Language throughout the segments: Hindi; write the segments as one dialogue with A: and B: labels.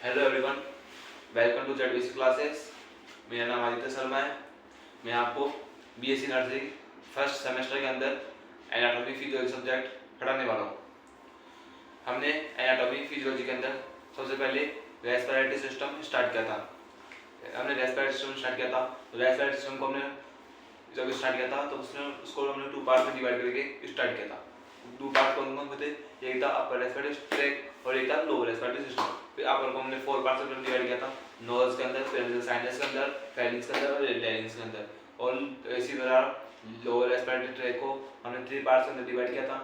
A: Hello everyone, welcome to ZBC classes. मेरा नाम आदित्य शर्मा है। मैं आपको बीएससी नर्सिंग फर्स्ट सेमेस्टर के अंदर एनाटॉमी फिजियोलॉजी सब्जेक्ट पढ़ाने वाला हूँ। हमने एनाटॉमी फिजियोलॉजी के अंदर सबसे पहले रेस्पिरेटरी सिस्टम स्टार्ट किया था। तो रेस्पिरेटरी सिस्टम को हमने जब स्टार्ट किया था तो उसको हमने टू पार्ट में डिवाइड करके स्टार्ट किया था। दो पार्ट कौन कौन थे? एक था अपर रेस्पिरेटरी ट्रैक और एक था लोअर रेस्पिरेटरी सिस्टम। फिर अपर को हमने 4 पार्ट्स में डिवाइड किया था, नोज के अंदर, फिर साइनस के अंदर, फेरिंक्स के अंदर और लैरिंक्स के अंदर। और इसी तरह लोअर रेस्पिरेटरी ट्रैक को हमने 3 पार्ट्स में डिवाइड किया था,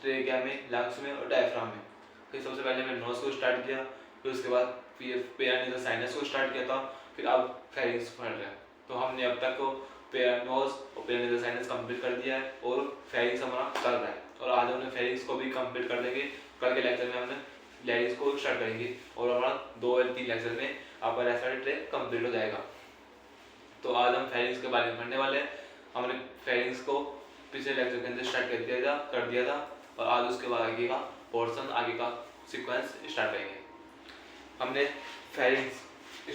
A: ट्रेकिया में, लंग्स में और डायफ्राम में। फिर सबसे पहले मैंने नोज को स्टार्ट किया, फिर उसके बाद फिर साइनस को स्टार्ट किया था, फिर अब फेरिंक्स पढ़ रहे हैं। तो हमने अब तक को नोज और पेरानियल साइनस कंप्लीट कर दिया है और फेरिंक्स हमारा चल रहा है। और आज हमने फेरिंक्स को भी कंप्लीट कर देंगे। कल के लेक्चर में हमने लैरिंक्स को स्टार्ट करेंगे और हमारा 2 या 3 लेक्चर में अपर रेस्पिरेटरी ट्रैक कंप्लीट हो जाएगा। तो आज हम फेरिंक्स के बारे में पढ़ने वाले हैं। हमने फेरिंक्स को पिछले लेक्चर के अंदर स्टार्ट कर दिया था और आज उसके बाद आगे का पोर्शन, आगे का सीक्वेंस स्टार्ट करेंगे। हमने फेरिंक्स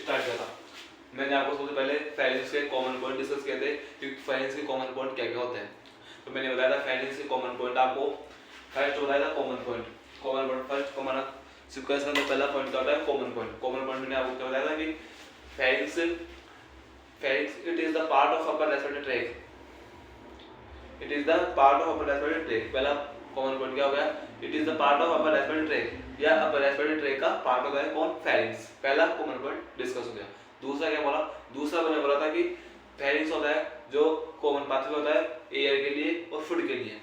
A: स्टार्ट किया था। मैंने आपको सबसे पहले फेरिंक्स के कॉमन पॉइंट डिस्कस किए थे कि फेरिंक्स के कॉमन पॉइंट क्या क्या होते हैं। तो मैंने बताया था फेरिंक्स के कॉमन पॉइंट आपको फर्स्ट बताया था common point first common sequence में पहला पॉइंट क्या होता है? कॉमन पॉइंट मैंने आपको क्या बताया था कि pharynx it is the part of upper respiratory tract. It is the part of upper respiratory tract. पहला कॉमन पॉइंट क्या हो गया? It is the part of upper respiratory tract या अपर रेस्पिरेटरी ट्रैक का पार्ट होता है कौन? फेरिंक्स। पहला कॉमन पॉइंट डिस्कस हो गया। दूसरा क्या बोला? दूसरा मैंने बोला था कि फेरिंक्स होता है जो कॉमन पाथवे होता है एयर के लिए और फूड के लिए।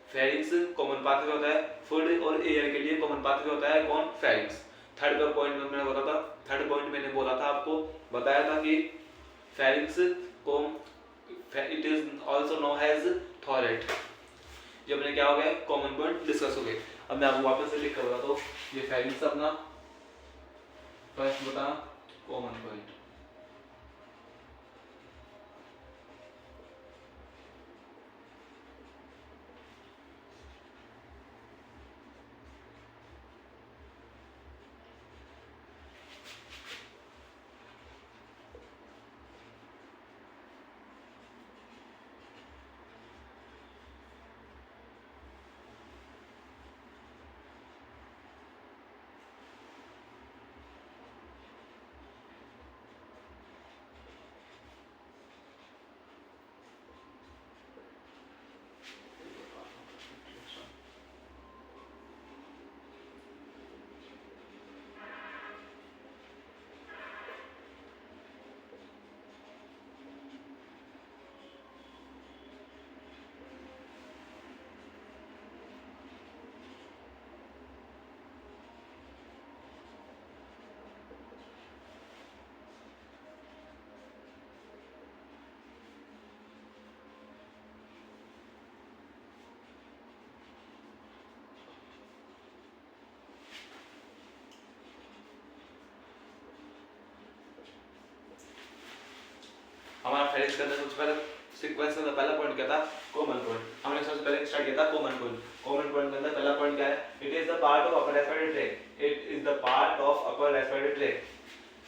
A: फेरिंक्स कॉमन पाथवे होता है फूड और एयर के लिए कॉमन पाथवे होता है कौन? फेरिंक्स। थर्ड पॉइंट मैंने बोला था, थर्ड पॉइंट मैंने बोला था आपको, बताया था कि फेरिंक्स को it is also known as throat. ये अपने क्या हो गया? कॉमन पॉइंट डिस्कस हो गए। अब मैं आपको वापस से लिख कर बताता हूं। ये फेरिंक्स अपना फर्स्ट बता कॉमन पॉइंट। हमारा फेरिंक्स के अंदर सबसे पहले सीक्वेंस का पहला पॉइंट क्या था? Common point. हमने सबसे पहले स्टार्ट किया था कॉमन पॉइंट। कॉमन पॉइंट के अंदर पहला पॉइंट क्या है? It is the part of upper respiratory tract. It is the part of upper respiratory tract.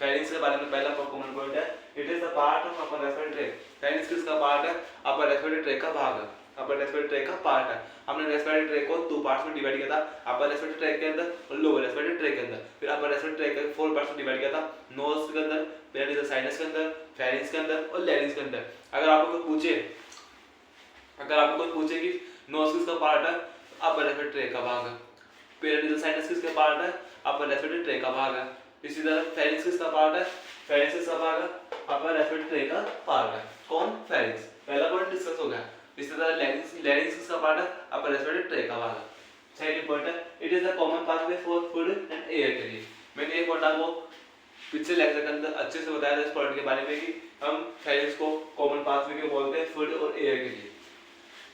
A: Pharynx के बारे में पहला कॉमन पॉइंट है it is the part of upper respiratory tract. Pharynx किसका पार्ट है? अपर रेस्पिरेटरी ट्रैक का भाग है, अपर रेस्पिरेटरी ट्रैक का पार्ट है। हमने रेस्पिरेटरी ट्रैक को 2 पार्ट्स में डिवाइड किया था, अपर रेस्पिरेटरी ट्रैक के अंदर और लोअर रेस्पिरेटरी ट्रैक के अंदर। फिर अपर रेस्पिरेटरी ट्रैक के 4 पार्ट्स में डिवाइड किया था, नोज के अंदर, पेरानियल साइनस के अंदर, फेरिंक्स के अंदर और लैरिंक्स के अंदर। अगर आपको कोई पूछे कि नोज किसका पार्ट है? अपर रेस्पिरेटरी ट्रैक का भाग है। पेरानियल साइनस किसका पार्ट है? अपर रेस्पिरेटरी ट्रैक का भाग है। इसी तरह फेरिंक्स किसका पार्ट है? फेरिंक्स किसका भाग है? अपर रेस्पिरेटरी ट्रैक का पार्ट है कौन? फेरिंक्स। पहला पॉइंट डिस्कस हो गया। इसी तरह लैरिंक्स किसका पार्ट है? अपर रेस्पिरेटरी ट्रैक का भाग है। सेकंड पॉइंट है it is the common pathway for food and air के लिए। मैंने एक पॉइंट आपको पिछले लेक्चर के अंदर अच्छे से बताया था इस पॉइंट के बारे में कि हम फेरिंक्स को कॉमन पाथवे क्यों बोलते हैं फूड और एयर के लिए।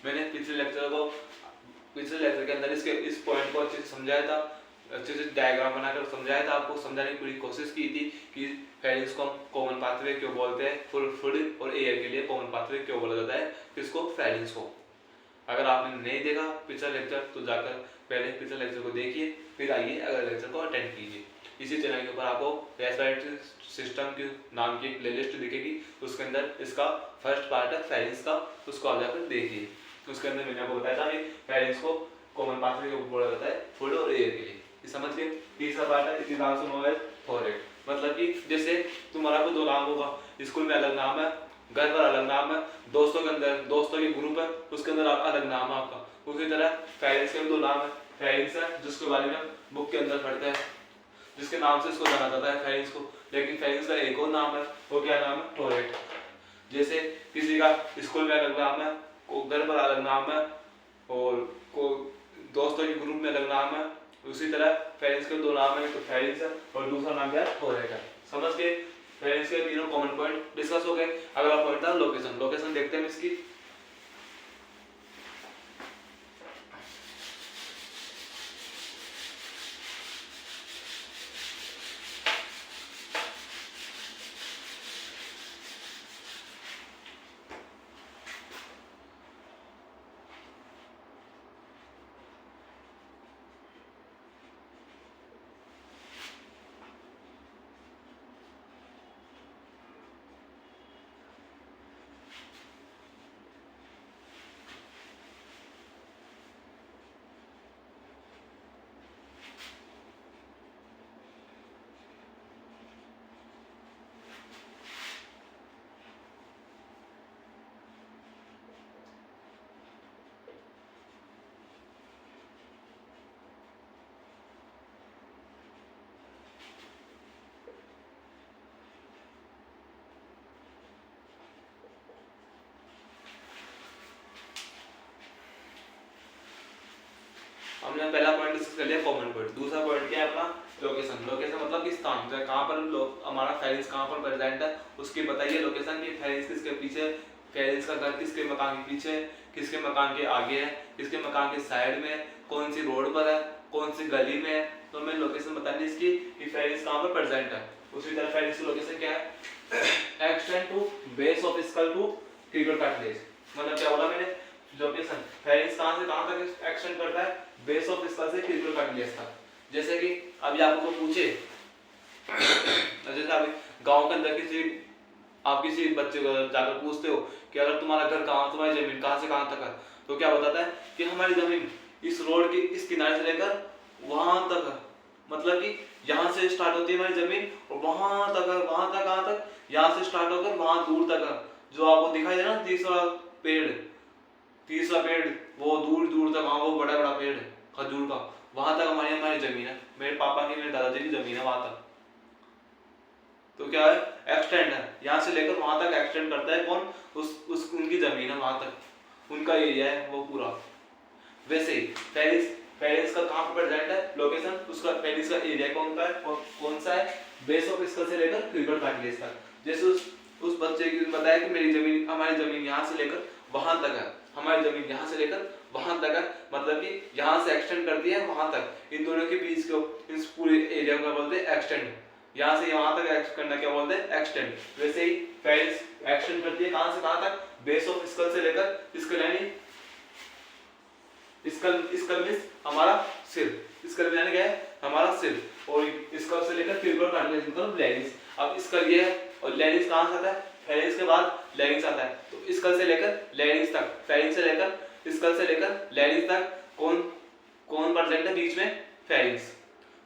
A: मैंने पिछले लेक्चर के अंदर इस पॉइंट को अच्छे से समझाया था, अच्छे से डायग्राम बनाकर समझाया था, आपको समझाने की पूरी कोशिश की थी कि फेरिंक्स को हम कॉमन पाथवे क्यों बोलते हैं, फूड और एयर के लिए कॉमन पाथवे क्यों बोला जाता है, किसको? फेरिंक्स को। अगर आपने नहीं देखा पिछला लेक्चर तो जाकर पहले पिछले लेक्चर को देखिए, फिर आइए अगले लेक्चर को अटेंड कीजिए। इसी चैनल के ऊपर आपको रेस्पिरेटरी सिस्टम के नाम की प्लेलिस्ट दिखेगी, उसके अंदर इसका फर्स्ट पार्ट है फेरेंस का, उसको आप जाकर देखिए। उसके अंदर मैंने आपको बताया था कि फेरेंस को कॉमन पाथवे के ऊपर बोला जाता है फूड और एयर के लिए, समझ गए। तीसरा पार्ट है it is also known as throat, मतलब कि जैसे तुम्हारा कोई दो नाम होगा, स्कूल में अलग नाम है, घर पर अलग नाम है, दोस्तों के अंदर दोस्तों के ग्रुप है उसके अंदर अलग नाम है आपका, उसी तरह फेरेंस के भी दो नाम है। फेरेंस है जिसके बारे में बुक के अंदर पढ़ते हैं, जिसके नाम से इसको जाना जाता है फेरेंस को, लेकिन फेरेंस का एक और नाम है, वो क्या नाम है, थोरेट। जैसे किसी का स्कूल में अलग नाम है, घर पर अलग नाम है, और को दोस्तों के ग्रुप में अलग नाम है, उसी तरह फेरेंस के दो नाम है, तो फेरेंस है और दूसरा नाम क्या है, थोरेट है। समझ गए, फेरेंस के तीनों कॉमन पॉइंट डिस्कस हो गए। अगला पॉइंट था लोकेशन। लोकेशन देखते हैं इसकी। हमने पहला पॉइंट डिस्कस कर लिया कॉमन पॉइंट। दूसरा पॉइंट क्या है अपना, लोकेशन। लोकेशन मतलब कि स्थान, कहाँ पर लोग हमारा फेरेंस कहाँ पर प्रेजेंट है उसकी बताइए लोकेशन की। फेरेंस किसके पीछे, फेरेंस का घर किसके मकान के पीछे, किसके मकान के आगे है, किसके मकान के साइड में, कौन सी रोड पर है, कौन सी गली में है, तो हमें लोकेशन बतानी इसकी कि फेरेंस कहाँ पर प्रेजेंट है। उसी तरह फेरेंस की लोकेशन क्या है, extend to base of skull to cricoid cartilage, मतलब क्या बोला मैंने, लोकेशन फेरेंस कहाँ से कहाँ तक एक्सटेंड करता है, बेस ऑफ स्कल से क्रिकल कार्टिलेज तक। जैसे कि अभी आपको पूछे जैसे अभी गांव के अंदर किसी आप किसी बच्चे को जाकर पूछते हो कि अगर तुम्हारा घर कहाँ, तुम्हारी जमीन कहाँ से कहाँ तक है, तो क्या बताता है कि हमारी जमीन इस रोड के इस किनारे से लेकर वहां तक है, मतलब कि यहाँ से स्टार्ट होती है हमारी जमीन और वहां तक है, वहां तक कहाँ तक, यहाँ से स्टार्ट होकर वहां दूर तक है। जो आपको दिखाई दे ना पेड़ तीसरा पेड़ वो दूर दूर तक, वहां वो बड़ा बड़ा पेड़ है खजूर का, वहां तक हमारी हमारी जमीन है, मेरे पापा की मेरे दादाजी की जमीन है वहां तक। तो क्या है, एक्सटेंड है, यहाँ से लेकर वहां तक एक्सटेंड करता है कौन, उस उनकी जमीन है वहां तक, उनका एरिया है वो पूरा। वैसे ही फेरेंस का कहाँ पर प्रेजेंट है लोकेशन, उसका फेरेंस का एरिया कौन सा है और कौन सा है, बेस ऑफ स्कल से लेकर क्रिकल कार्टिलेज तक। जैसे उस बच्चे की बताया कि मेरी जमीन, हमारी जमीन यहाँ से लेकर वहां तक है, हमारी जमीन यहाँ से लेकर वहां तक है, मतलब कि यहाँ से एक्सटेंड करती है वहां तक। इन दोनों के बीच को इस पूरे एरिया को बोलते हैं एक्सटेंड, यहाँ से वहां तक एक्सटेंड करना क्या बोलते हैं, एक्सटेंड। वैसे ही फेरेंस एक्सटेंड करती है कहाँ से कहाँ तक, बेस ऑफ स्कल से लेकर स्कल, यानी स्कल मींस हमारा सिर, स्कल यानी क्या है हमारा सिर, और स्कल से लेकर क्रिकल कार्टिलेज मतलब लैरिंक्स। अब स्कल ये है और लैरिंक्स कहाँ से आता है, फेरेंस के बाद लैरिंक्स आता है, तो स्कल से लेकर लैरिंक्स तक, फेरेंस से लेकर स्कल से लेकर लैरिंक्स तक कौन कौन प्रेजेंट है बीच में, फेरेंस।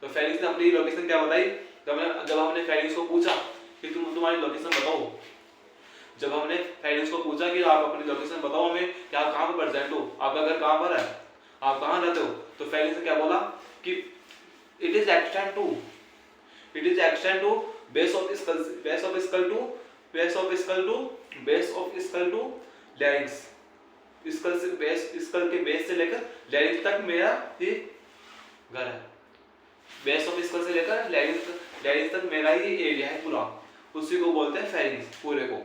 A: तो फेरेंस ने अपनी लोकेशन क्या बताई, जब हमने फेरेंस को पूछा कि तुम्हारी लोकेशन बताओ, जब हमने फेरेंस को पूछा कि आप अपनी लोकेशन बताओ हमें कि आप कहाँ पर प्रेजेंट हो, आपका घर कहाँ पर है, आप कहाँ रहते हो, तो फेरेंस ने क्या बोला कि it is extend to base of skull to larynx, skull के बेस से लेकर लैरिंक्स तक मेरा ही घर है, बेस ऑफ स्कल से लेकर लैरिंक्स तक मेरा ही एरिया है पूरा, उसी को बोलते हैं फेरेंस पूरे को।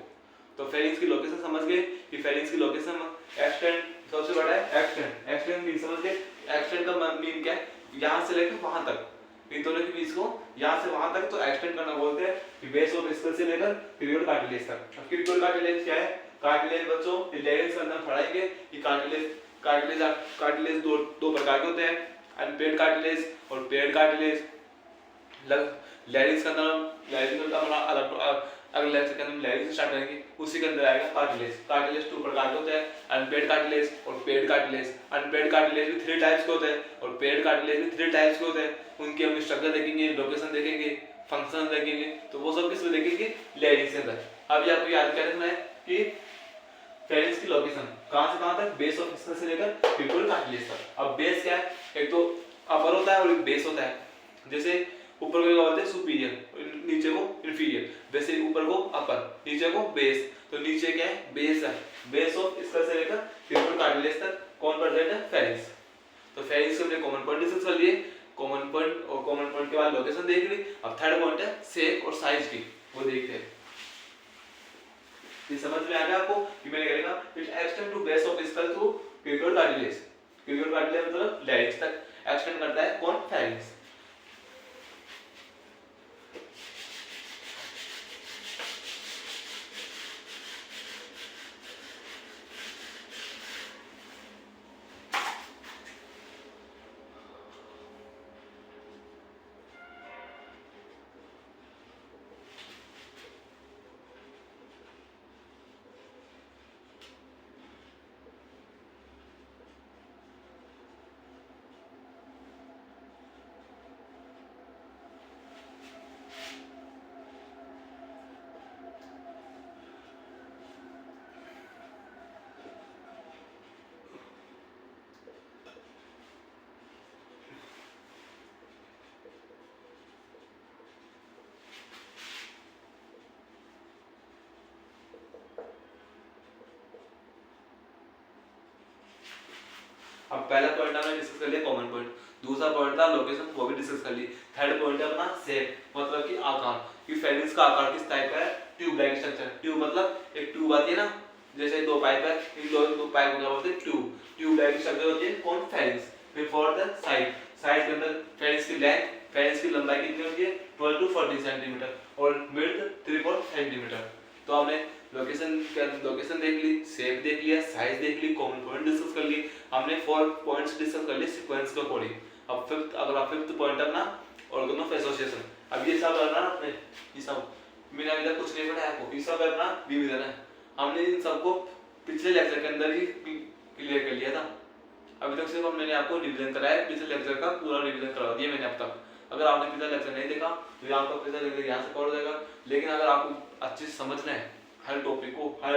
A: तो फेरेंस की लोकेशन समझ गए कि फेरेंस की लोकेशन एक्सटेंड सबसे बड़ा है, एक्सटेंड मीन समझ गए, एक्सटेंड का मीन क्या है, यहाँ से लेकर वहां तक, इन दोनों के बीच को यहाँ से वहां तक तो एक्सटेंड करना बोलते हैं कि बेस ऑफ स्कल से लेकर क्रिकल कार्टिलेज तक। अब क्रिकल कार्टिलेज क्या है, कार्टिलेज बच्चों लैरिंक्स के अंदर पढ़ाएंगे कि कार्टिलेज दो प्रकार के होते हैं, अनपेड कार्टिलेज और पेड कार्टिलेज। लैरिंग्स के अंदर लैरिंग्स का हमारा अलग अगले लेक्चर के अंदर लैरिंग्स स्टार्ट करेंगे। उसी के अंदर आएगा कार्टिलेज। कार्टिलेज टू प्रकार के होते हैं, अनपेड कार्टिलेज और पेड कार्टिलेज। अनपेड कार्टिलेज भी 3 टाइप्स के होते हैं और पेड कार्टिलेज भी 3 टाइप्स के होते हैं। उनकी हम स्ट्रक्चर देखेंगे, लोकेशन देखेंगे, फंक्शन देखेंगे, तो वो सब किसमें देखेंगे, लैरिंग्स के अंदर। अभी आपको याद क्या रखना है कि फेरिंग्स की लोकेशन कहां से कहां तक, बेस ऑफ स्कल से लेकर बिल्कुल कार्टिलेज तक। अब बेस क्या है, एक तो अपर होता है और एक बेस होता है। जैसे ऊपर को क्या बोलते हैं, सुपीरियर, नीचे को इंफीरियर। वैसे ऊपर को अपर, नीचे को बेस। तो नीचे क्या है, बेस है। बेस ऑफ स्कल से लेकर बिल्कुल कार्टिलेज तक कौन प्रेजेंट है, फेरिंग्स। तो फेरिंग्स के हमने कॉमन पॉइंट डिस्कस कर लिए, कॉमन पॉइंट और कॉमन पॉइंट के बाद लोकेशन देख ली। अब थर्ड पॉइंट है शेप और साइज की, वो देखते हैं। ये समझ में आ गया आपको कि मैंने क्या लिखा, it extend to base of skull to cubical cartilage. Cubical cartilage मतलब लैरिंग्स तक एक्सटेंड करता है कौन, फेरिंग्स। अब पहला पॉइंट हमने डिस्कस कर लिया कॉमन पॉइंट, दूसरा पॉइंट था लोकेशन, वो भी डिस्कस कर ली। थर्ड पॉइंट है अपना शेप, मतलब कि आकार, कि फेरिंग्स का आकार किस टाइप का है, ट्यूब लाइक स्ट्रक्चर। ट्यूब मतलब एक ट्यूब आती है ना, जैसे 2 पाइप है, इन दो पाइप को क्या बोलते हैं, ट्यूब। ट्यूब लाइक स्ट्रक्चर होती है कौन, फेरिंग्स। फिर फोर्थ है साइड। साइड के अंदर फेरिंग्स की लेंथ, फेरिंग्स की लंबाई कितनी होती है, 12 टू 14 सेंटीमीटर और विड्थ 3 सेंटीमीटर। तो हमने लोकेशन देख ली, शेप देख लिया, साइज देख ली, कॉमन पॉइंट डिस्कस कर ली। हमने 4 पॉइंट्स डिस्कस कर लिए सीक्वेंस के अकॉर्डिंग। अब फिफ्थ पॉइंट अपना ऑर्गन ऑफ एसोसिएशन। अब ये सब करना आपने, ये सब मैंने अभी तक कुछ नहीं पढ़ाया आपको, ये सब अपना विविधन है। हमने इन सबको पिछले लेक्चर के अंदर ही क्लियर कर लिया था। अभी तक सिर्फ मैंने आपको रिवीजन कराया, पिछले लेक्चर का पूरा रिवीजन करवा दिया मैंने अब तक। अगर आपने पिछला लेक्चर नहीं देखा तो आपका पिछला लेक्चर यहाँ से कवर हो जाएगा। लेकिन अगर आपको अच्छे से समझना है हर टॉपिक को, हर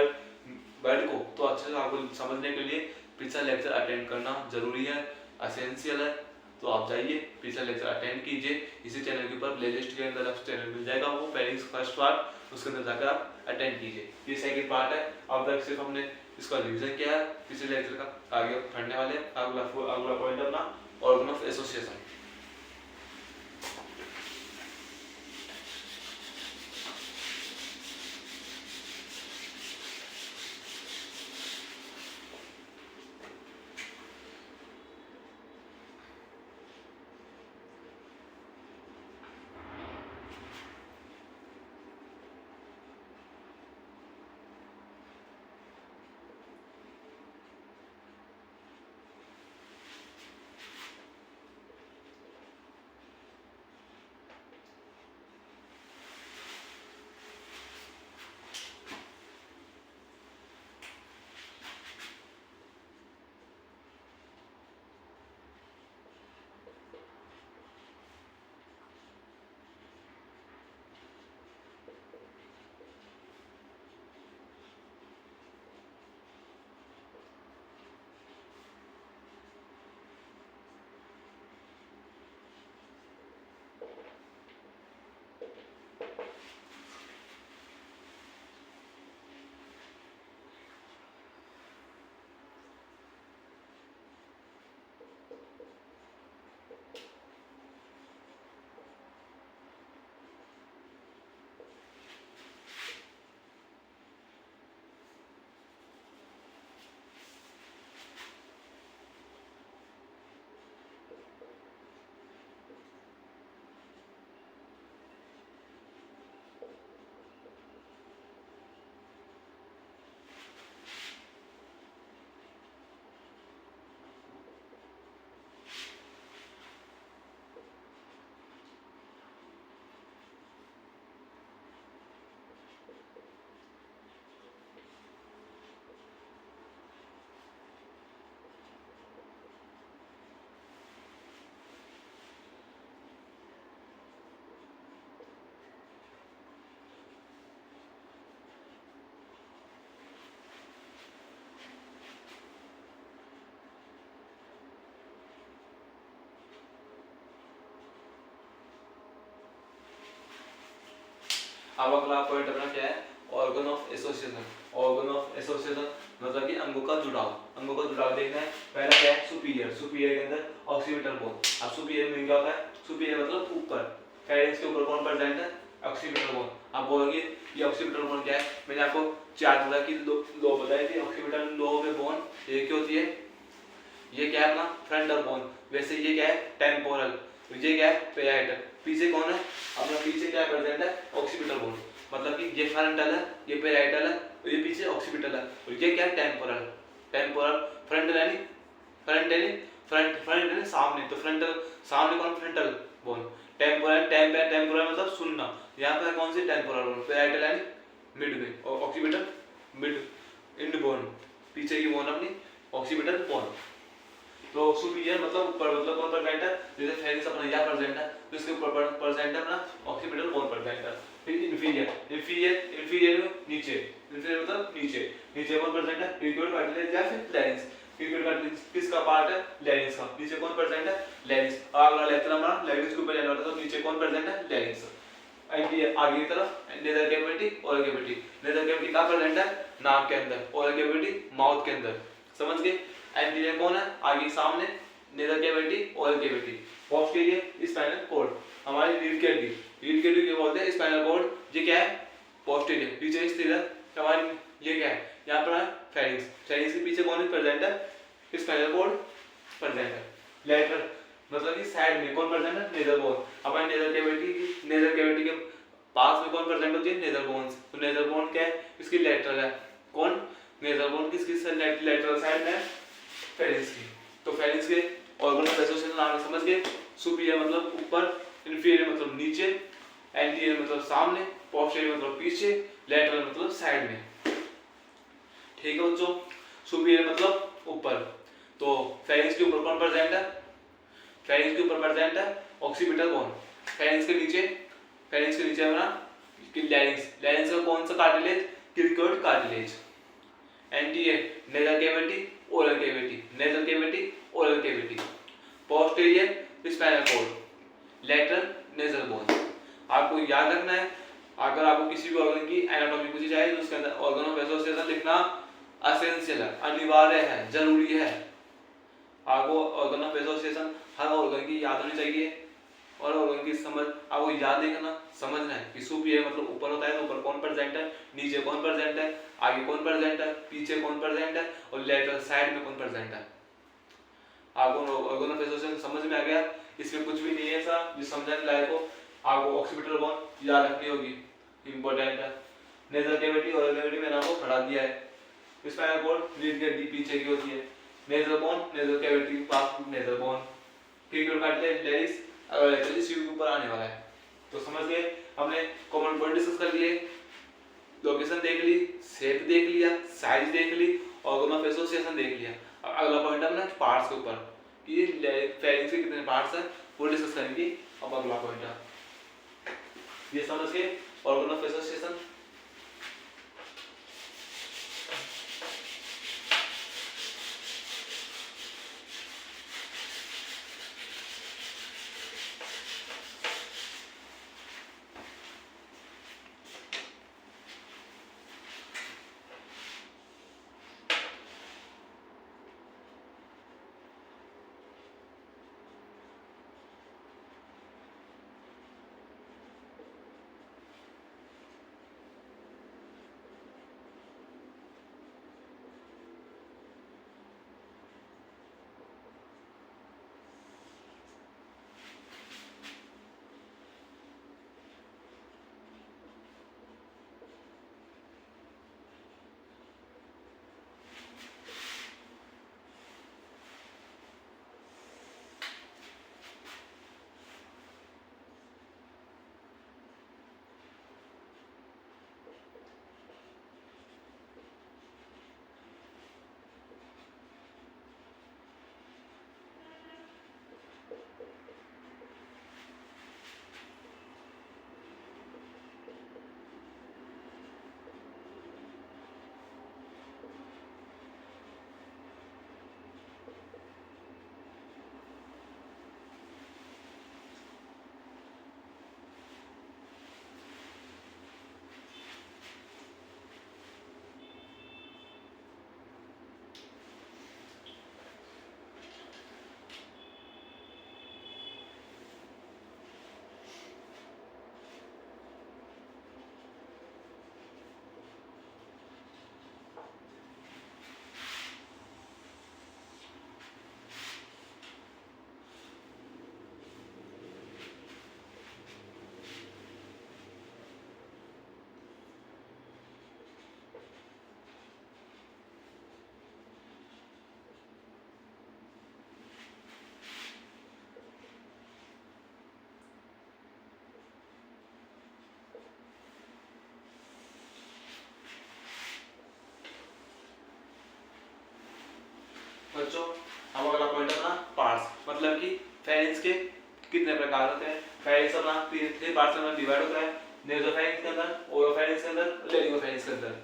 A: वर्ड को, तो अच्छे से आपको समझने के लिए पिछला लेक्चर अटेंड करना जरूरी है, एसेंशियल है। तो आप जाइए पिछला लेक्चर अटेंड कीजिए। इसी चैनल के ऊपर प्लेलिस्ट के अंदर आपको चैनल मिल जाएगा, वो फेरिंग्स फर्स्ट पार्ट, उसके अंदर जाकर आप अटेंड कीजिए। ये सेकंड पार्ट है। अब तक सिर्फ हमने इसका रिवीजन किया है पिछले लेक्चर का, आगे पढ़ने वाले अगला पॉइंट अपना ऑर्गन ऑफ एसोसिएशन। अब अगला पॉइंट अपना क्या है, organ of association. Organ of association मतलब कि अंगों का जुड़ाव, अंगों का जुड़ाव देखना है। पहला क्या है, सुपीरियर, सुपीरियर के अंदर ऑक्सीपिटल बोन। अब सुपीरियर में क्या होता है, सुपीरियर मतलब ऊपर, फेरेंक्स के ऊपर कौन प्रेजेंट है, ऑक्सीपिटल बोन। आप बोलोगे ये ऑक्सीपिटल बोन क्या है, मैंने आपको चार तरह की लो बताई थी ऑक्सीपिटल लो में बोन। ये क्या होती है, ये क्या है अपना फ्रंटल बोन। वैसे ये क्या है, टेम्पोरल, ये क्या है, पेराइटल। पीछे कौन है अपना, पीछे क्या प्रेजेंट है, ऑक्सीपिटल बोन। मतलब कि ये फ्रंटल है, ये पेराइटल है, और ये पीछे ऑक्सीपिटल है, और ये क्या है, टेम्पोरल। टेम्पोरल फ्रंटल यानी फ्रंट यानी फ्रंट, फ्रंट यानी सामने, तो फ्रंटल सामने कौन, फ्रंटल बोन। टेम्पोरल, टेम्पोरल मतलब सुनना, यहाँ पर कौन सी, टेम्पोरल बोन। पेराइटल यानी मिड में, और ऑक्सीपिटल मिड इंड बोन, पीछे की बोन अपनी ऑक्सीपिटल बोन। तो सुपीरियर मतलब ऊपर, मतलब कौन प्रेजेंट है, जैसे फेरिंग्स अपना यहाँ प्रेजेंट है, तो इसके ऊपर प्रेजेंट है अपना ऑक्सीपिटल बोन प्रेजेंट है। फिर इंफीरियर, इंफीरियर इंफीरियर नीचे, इंफीरियर मतलब नीचे, नीचे कौन प्रेजेंट है, क्रिकोइड कार्टिलेज या फिर लैरिंक्स। क्रिकोइड कार्टिलेज किसका पार्ट है, लैरिंक्स का। नीचे कौन प्रेजेंट है, लैरिंक्स। अगला लेक्चर हमारा लैरिंक्स के ऊपर जाने वाला है, तो नीचे कौन प्रेजेंट है, लैरिंक्स। आगे की तरफ nasal cavity, oral cavity. Nasal cavity कहाँ प्रेजेंट है, नाक के अंदर, ओरल कैविटी माउथ के अंदर। समझ गए। एंटीरियर कौन है, आगे सामने nasal cavity, oral cavity. Posterior spinal cord, हमारी रीढ़ की हड्डी, रीढ़ की हड्डी क्या बोलते हैं, स्पाइनल कॉर्ड। ये क्या है, पोस्टीरियर, पीछे स्थित है हमारी। ये क्या है, यहाँ पर है फेरिंक्स, फेरिंक्स के पीछे कौन प्रेजेंट है, स्पाइनल कॉर्ड प्रेजेंट है। लेटरल मतलब कि साइड में कौन प्रेजेंट है, नेजल बोन। हमारे नेजल कैविटी के पास में कौन प्रेजेंट होती है, नेजल बोन्स। तो नेजल बोन क्या है, इसकी लेटरल है। कौन, नेजल बोन किसकी लेटरल साइड में, फेरिंक्स की। तो फेरिंक्स के ऑर्गन ऑफ एसोसिएशन नाम समझ गए। सुपीरियर मतलब ऊपर, इंफीरियर मतलब नीचे, एंटीरियर मतलब सामने, पोस्टीरियर मतलब पीछे, लेटरल मतलब साइड में। ठीक है बच्चों, सुपीरियर मतलब ऊपर। तो फेरिंक्स के ऊपर कौन प्रेजेंट है, फेरिंक्स के ऊपर प्रेजेंट है ऑक्सीपिटल बोन। फेरिंक्स के नीचे, फेरिंक्स के नीचे अपना लैरिंक्स, लैरिंक्स का कौन सा cartilage, cricoid cartilage. Anterior nasal cavity, oral cavity, nasal cavity, oral cavity. Posterior spinal cord, lateral nasal bone. आपको याद रखना है, अगर आपको किसी भी ऑर्गन की एनाटॉमी पूछी जाए तो उसके अंदर ऑर्गन ऑफ एसोसिएशन लिखना एसेंशियल है, अनिवार्य है, जरूरी है। आपको organ of association her organ की याद होनी चाहिए, और ऑर्गन की समझ आपको याद नहीं करना, समझना है कि सुपीरियर मतलब ऊपर होता है, तो ऊपर कौन प्रेजेंट है, नीचे कौन प्रेजेंट है, आगे कौन प्रेजेंट है, पीछे कौन प्रेजेंट है, और लेटरल साइड में कौन प्रेजेंट है। आपको ऑर्गन ऑफ एसोसिएशन समझ में आ गया। इसमें कुछ भी नहीं है ऐसा जो समझने लायक हो। आपको ऑक्सीपिटल बोन याद रखनी होगी, इंपॉर्टेंट है। नेजल कैविटी, ओरल कैविटी मैंने आपको पढ़ा दिया है। स्पाइनल कॉर्ड रीढ़ की हड्डी पीछे की होती है। नेजल बोन, नेजल कैविटी पास nasal bone. Cricoid cartilage, larynx अगला लेक्चर इसी के ऊपर आने वाला है। तो समझ गए, हमने कॉमन पॉइंट डिस्कस कर लिए, लोकेशन देख ली, शेप देख लिया, साइज देख ली, ऑर्गन ऑफ एसोसिएशन देख लिया। अब अगला पॉइंट है अपना पार्ट्स के ऊपर कि फेरिंक्स के कितने पार्ट्स हैं वो डिस्कस करेंगे। अब अगला पॉइंट है ये समझ के ऑर्गन ऑफ एसोसिएशन। बच्चों हम अगला पॉइंट अपना पार्ट्स, मतलब कि फेरिंग्स के कितने प्रकार होते हैं। फेरिंग्स अपना तीन पार्ट्स में डिवाइड होता है, नेसोफेरिंग्स के अंदर, ओरोफेरिंग्स के अंदर, लेरिंगोफेरिंग्स के अंदर।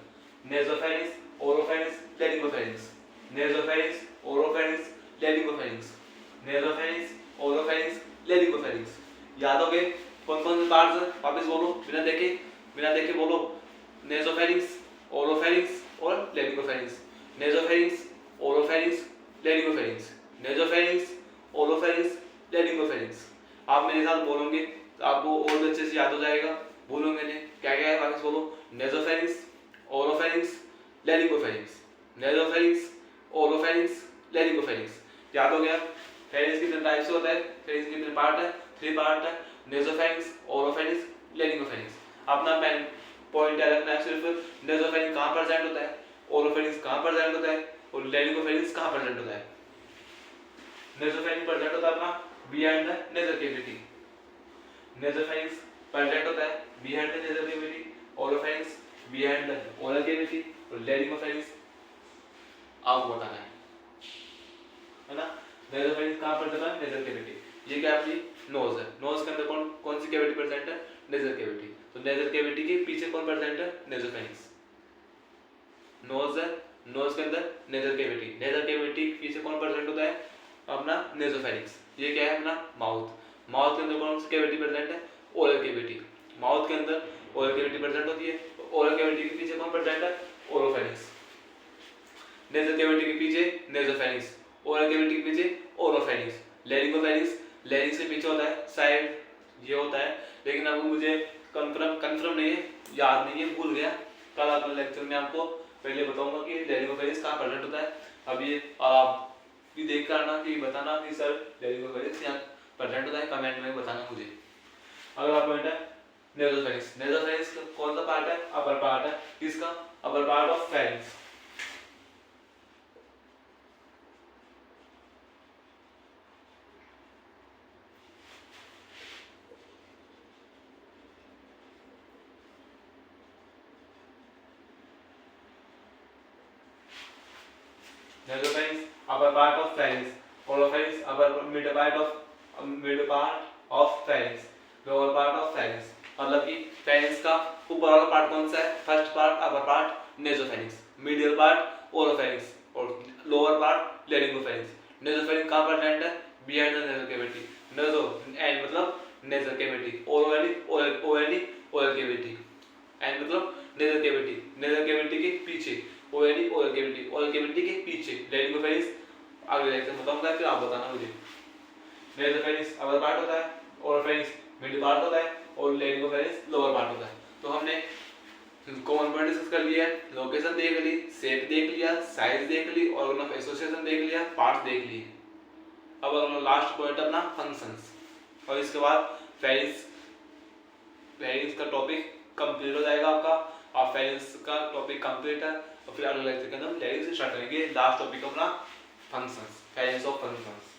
A: नेसोफेरिंग्स, oropharynx, laryngopharynx, नेसोफेरिंग्स, oropharynx, laryngopharynx, नेसोफेरिंग्स, oropharynx, laryngopharynx. याद हो गए कौन कौन से पार्ट्स हैं? वापस बोलो बिना देखे बोलो। नेसोफेरिंग्स, ओरोफेरिंग्स और laryngopharynx. नेसोफेरिंग्स, oropharynx, laryngopharynx, नेसोफेरिंग्स, oropharynx, laryngopharynx. आप मेरे साथ बोलोगे तो आपको और भी अच्छे से याद हो जाएगा। बोलो मैंने क्या क्या है, वापस बोलो। नेसोफेरिंग्स, ओरोफेरिंग्स, लेरिंगोफेरिंग्स, नेसोफेरिंग्स, ओरोफेरिंग्स, लेरिंगोफेरिंग्स। याद हो गया? फेरिंग्स कितने टाइप से होता है, फेरिंग्स कितने पार्ट है? 3 पार्ट है, नेसोफेरिंग्स, ओरोफेरिंग्स, लेरिंगोफेरिंग्स। अपना पेन पॉइंट है रखना है सिर्फ नेसोफेरिंग कहाँ प्रेजेंट होता है, ओरोफेरिंग्स कहाँ प्रेजेंट होता है और लेरिंगोफेरिंग्स कहाँ प्रेजेंट होता है। नेसोफेरिंग प्रेजेंट होता है अपना behind the nasal cavity. नेसोफेरिंग्स present होता है behind the nasal cavity, oropharynx behind the oral cavity और लेरिंगोफेरिंग्स आपको बताना है ना। नेसोफेरिंग्स कहाँ प्रेजेंट होता है? Nasal cavity. ये क्या आपकी नोज है, नोज के अंदर कौन कौन सी कैविटी प्रेजेंट है? Nasal cavity. तो नेजल कैविटी के पीछे कौन प्रेजेंट है? नेसोफेरिंग्स। नोज है, नोज के अंदर नेजल कैविटी, नेजल कैविटी के पीछे कौन प्रेजेंट होता है? अपना नेसोफेरिंग्स। ये क्या है? अपना माउथ, माउथ के अंदर कौन सी कैविटी प्रेजेंट है? Oral cavity. माउथ के अंदर ओरल कैविटी प्रेजेंट होती है, ओरल कैविटी के पीछे कौन प्रेजेंट है? ओरोफेरिंग्स। नेजल कैविटी के पीछे नेसोफेरिंग्स, ओरल कैविटी के पीछे ओरोफेरिंग्स, लेरिंगोफेरिंग्स। लेरिंग्स के पीछे होता है साइड, ये होता है, लेकिन अब मुझे कंफर्म नहीं है, याद नहीं है, भूल गया। कल अगले लेक्चर में आपको पहले बताऊंगा कि लेरिंगोफेरिंग्स कहाँ प्रेजेंट होता है। अब ये आप भी देख कर आना कि बताना कि सर लेरिंगोफेरिंग्स यहाँ प्रेजेंट होता है, कमेंट में बताना मुझे। अगला पॉइंट है नेसोफेरिंग्स। नेसोफेरिंग्स कौन सा पार्ट है? अपर पार्ट है। किसका? Upper part of pharynx. Nasopharynx, upper part of pharynx. Oropharynx, mid part of pharynx. Lower part of pharynx. मतलब कि pharynx का ऊपर वाला पार्ट कौन सा है? First part upper part nasopharynx, middle part oropharynx और लोअर पार्ट लेरिंगोफेरिंक्स। नेसोफेरिंक्स कहाँ प्रेजेंट है? Behind the nasal cavity. Naso and मतलब नेजल कैविटी, ओरो यानी ओरल कैविटी, एंड मतलब नेजल कैविटी, नेजल कैविटी के पीछे, ओएडी ओरल कैविटी, ओरल कैविटी के पीछे लेरिंगोफेरिंक्स। अगले लेक्चर में बताऊंगा, फिर आप बताना मुझे। नेसोफेरिंक्स अपर पार्ट होता है, ओरोफेरिंक्स मिडिल पार्ट होता है और लेरिंगोफेरिंक्स लोअर पार्ट होता है। तो हमने कॉमन पॉइंट डिस्कस कर लिया है, लोकेशन देख ली, शेप देख लिया, साइज देख ली, ऑर्गन ऑफ एसोसिएशन देख लिया, पार्ट्स देख लिए। अब अगला लास्ट पॉइंट अपना फंक्शंस, और इसके बाद फेरिंक्स का टॉपिक कंप्लीट हो जाएगा आपका। आप फेरिंक्स का टॉपिक कंप्लीट है और फिर अगले लेक्चर के अंदर हम लेरिंक्स स्टार्ट करेंगे। लास्ट टॉपिक अपना फंक्शंस, फेरिंक्स ऑफ फंक्शंस।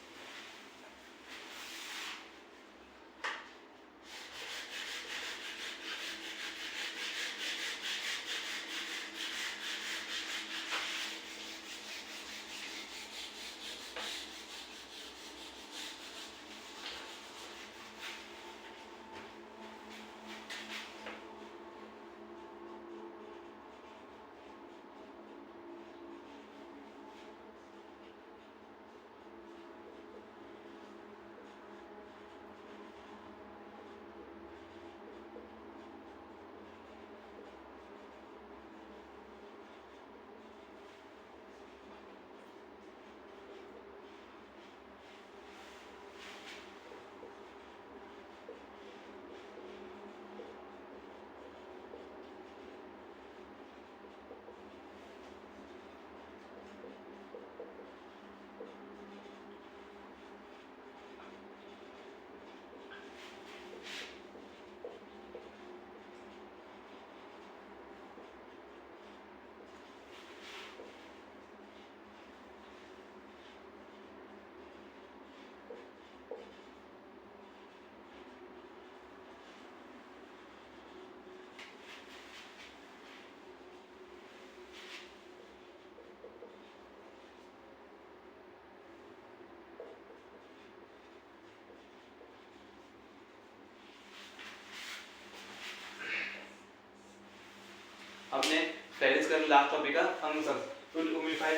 A: इसका लास्ट टॉपिक है फंक्शंस। तो humidify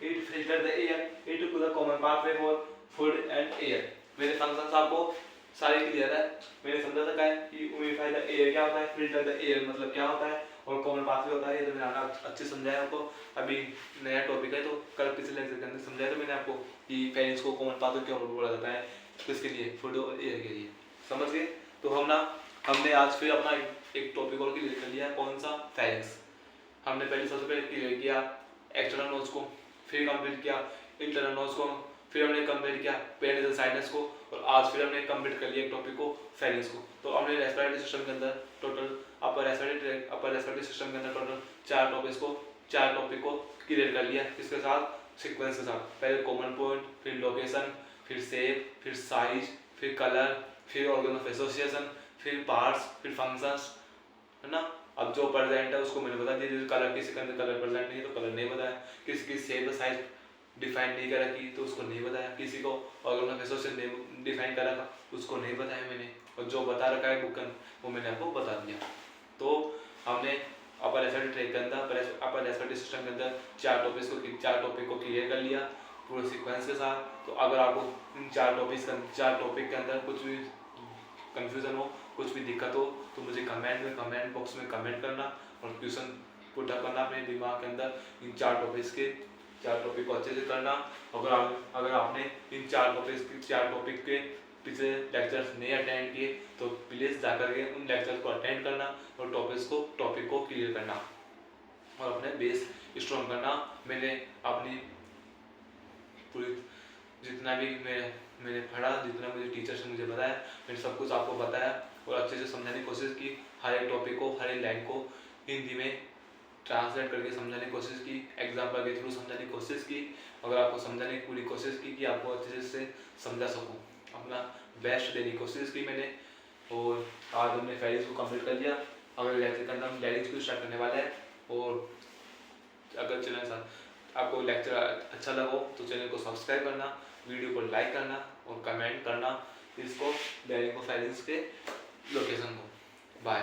A: it filter the air it to the common pathway for food and air. मेरे फंक्शंस आपको सारे क्लियर है, मैंने समझा सका है कि ह्यूमिडिफाई द एयर क्या होता है, फिल्टर द एयर मतलब क्या होता है और कॉमन पाथवे होता है, ये तो मैंने अच्छे समझाया आपको। अभी नया टॉपिक है तो कल पिछले लेक्चर के अंदर समझाया तो मैंने आपको कि फेरेंस को कॉमन पाथवे क्यों बोला जाता है, किसके लिए, फूड और एयर के लिए, समझ गए। तो हमने आज फिर अपना एक टॉपिक और क्लियर कर लिया, कौन सा, फेरेंस। हमने पहले सबसे पहले क्लियर किया एक्सटर्नल नोज को, फिर कंप्लीट किया इंटरनल नोज को, फिर हमने कंप्लीट किया पेरिनेसल साइनस को, और आज फिर हमने कंप्लीट कर लिया एक टॉपिक को, फेरेंस को। तो हमने रेस्पिरेटरी सिस्टम के अंदर टोटल अपर रेस्पिरेटरी सिस्टम के अंदर टोटल चार टॉपिक को क्लियर कर लिया, किसके साथ, सीक्वेंस के साथ। पहले कॉमन पॉइंट, फिर लोकेशन, फिर शेप, फिर साइज, फिर कलर, फिर ऑर्गन ऑफ एसोसिएशन, फिर पार्ट्स, फिर फंक्शंस, है ना। अब जो प्रेजेंट है उसको मैंने बता दिया, कलर किसी के अंदर कलर प्रेजेंट नहीं है तो कलर नहीं बताया, किसी की शेप साइज डिफाइन नहीं कर रखी तो उसको नहीं बताया, किसी को ऑर्गन ऑफ एसोसिएशन डिफाइन कर रखा उसको नहीं बताया मैंने, और जो बता रखा है बुक वो मैंने आपको बता दिया। तो हमने अपर रेस्पिरेटरी ट्रैक के अंदर, अपर रेस्पिरेटरी सिस्टम के अंदर चार टॉपिक को क्लियर कर लिया पूरे सीक्वेंस के साथ। तो अगर आपको इन चार टॉपिक के अंदर कुछ भी कंफ्यूजन हो, कुछ भी दिक्कत हो तो मुझे कमेंट बॉक्स में कमेंट करना और क्वेश्चन पुट अप करना अपने दिमाग के अंदर। इन चार टॉपिक को अच्छे से करना। अगर आपने इन चार टॉपिक के पिछले लेक्चर्स नहीं अटेंड किए तो प्लीज़ जाकर के उन लेक्चर्स को अटेंड करना और टॉपिक को क्लियर करना और अपने बेस स्ट्रॉन्ग करना। मैंने अपनी पूरी जितना भी मैंने पढ़ा, जितना मुझे टीचर्स ने मुझे बताया, मैंने सब कुछ आपको बताया और अच्छे से समझाने की कोशिश की। हर एक टॉपिक को, हर एक लाइन को हिंदी में ट्रांसलेट करके समझाने की कोशिश की, एग्जाम्पल के थ्रू समझाने की कोशिश की। अगर आपको समझाने की पूरी कोशिश की कि आपको अच्छे से समझा सकूं, अपना बेस्ट देने की कोशिश की मैंने। और आज हमने फेरेंस को कंप्लीट कर लिया। अगले लेक्चर के अंदर हम डायरेक्ट को स्टार्ट करने वाले हैं। और अगर चैनल आपको लेक्चर अच्छा लगा तो चैनल को सब्सक्राइब करना, वीडियो को लाइक करना और कमेंट करना इसको फेरेंस के लोकेशन को। बाय।